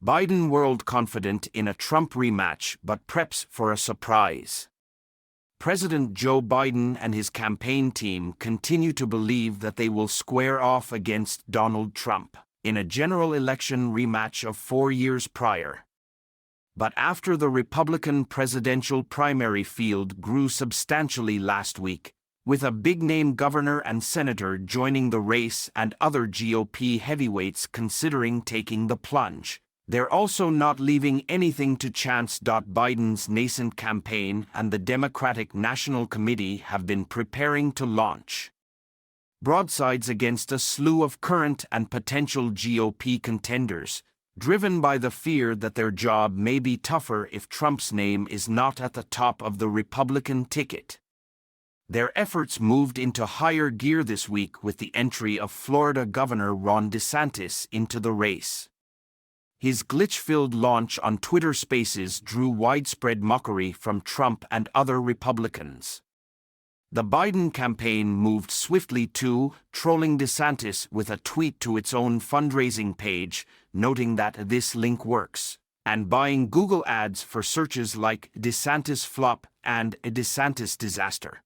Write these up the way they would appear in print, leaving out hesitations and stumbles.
Biden world confident in a Trump rematch but preps for a surprise. President Joe Biden and his campaign team continue to believe that they will square off against Donald Trump in a general election rematch of 4 years prior. But after the Republican presidential primary field grew substantially last week, with a big-name governor and senator joining the race and other GOP heavyweights considering taking the plunge, they're also not leaving anything to chance. Biden's nascent campaign and the Democratic National Committee have been preparing to launch broadsides against a slew of current and potential GOP contenders, driven by the fear that their job may be tougher if Trump's name is not at the top of the Republican ticket. Their efforts moved into higher gear this week with the entry of Florida Governor Ron DeSantis into the race. His glitch-filled launch on Twitter Spaces drew widespread mockery from Trump and other Republicans. The Biden campaign moved swiftly too, trolling DeSantis with a tweet to its own fundraising page, noting that this link works, and buying Google ads for searches like DeSantis flop and a DeSantis disaster.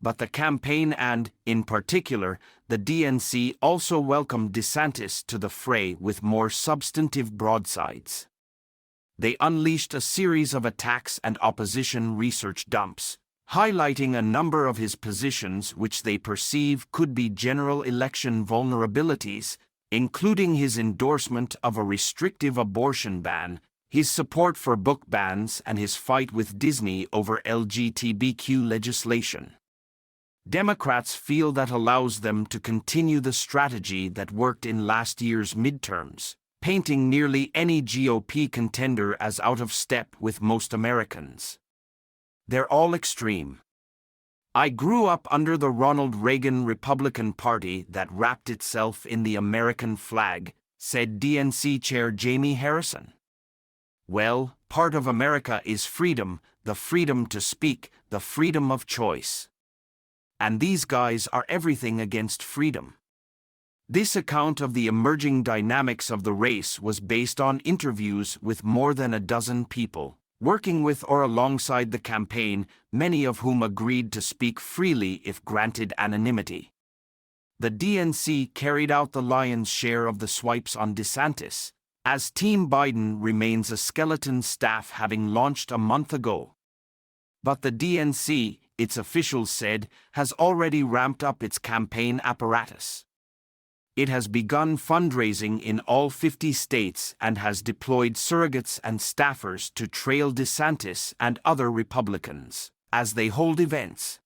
But the campaign and, in particular, the DNC also welcomed DeSantis to the fray with more substantive broadsides. They unleashed a series of attacks and opposition research dumps, highlighting a number of his positions which they perceive could be general election vulnerabilities, including his endorsement of a restrictive abortion ban, his support for book bans, and his fight with Disney over LGBTQ legislation. Democrats feel that allows them to continue the strategy that worked in last year's midterms, painting nearly any GOP contender as out of step with most Americans. They're all extreme. I grew up under the Ronald Reagan Republican Party that wrapped itself in the American flag, said DNC Chair Jamie Harrison. Well, part of America is freedom, the freedom to speak, the freedom of choice. And these guys are everything against freedom. This account of the emerging dynamics of the race was based on interviews with more than a dozen people, working with or alongside the campaign, many of whom agreed to speak freely if granted anonymity. The DNC carried out the lion's share of the swipes on DeSantis, as Team Biden remains a skeleton staff having launched a month ago. But the DNC, its officials said, has already ramped up its campaign apparatus. It has begun fundraising in all 50 states and has deployed surrogates and staffers to trail DeSantis and other Republicans as they hold events.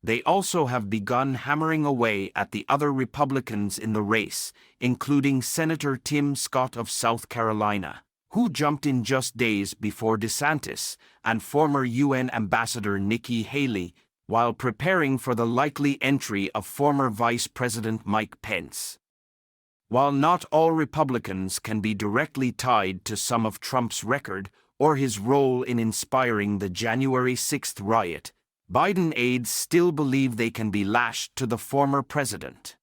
They also have begun hammering away at the other Republicans in the race, including Senator Tim Scott of South Carolina, who jumped in just days before DeSantis, and former UN Ambassador Nikki Haley, while preparing for the likely entry of former Vice President Mike Pence. While not all Republicans can be directly tied to some of Trump's record or his role in inspiring the January 6th riot, Biden aides still believe they can be lashed to the former president.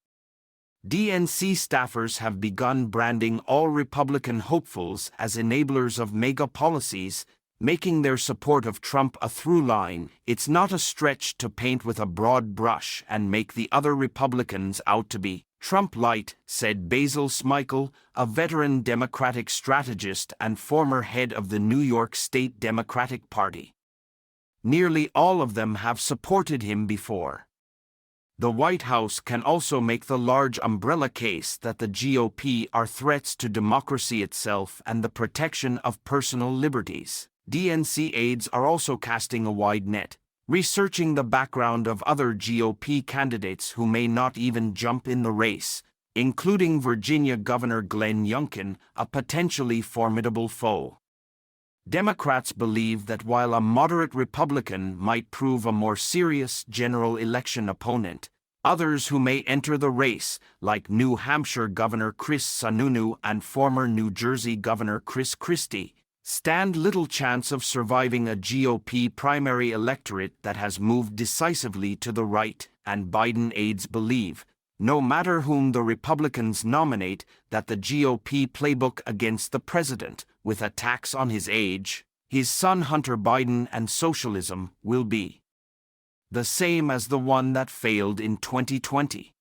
DNC staffers have begun branding all Republican hopefuls as enablers of mega policies, making their support of Trump a through line. It's not a stretch to paint with a broad brush and make the other Republicans out to be Trump light, said Basil Smikle, a veteran Democratic strategist and former head of the New York State Democratic Party. Nearly all of them have supported him before. The White House can also make the large umbrella case that the GOP are threats to democracy itself and the protection of personal liberties. DNC aides are also casting a wide net, researching the background of other GOP candidates who may not even jump in the race, including Virginia Governor Glenn Youngkin, a potentially formidable foe. Democrats believe that while a moderate Republican might prove a more serious general election opponent, others who may enter the race, like New Hampshire Governor Chris Sununu and former New Jersey Governor Chris Christie, stand little chance of surviving a GOP primary electorate that has moved decisively to the right, and Biden aides believe no matter whom the Republicans nominate, that the GOP playbook against the president, with attacks on his age, his son Hunter Biden, and socialism will be the same as the one that failed in 2020.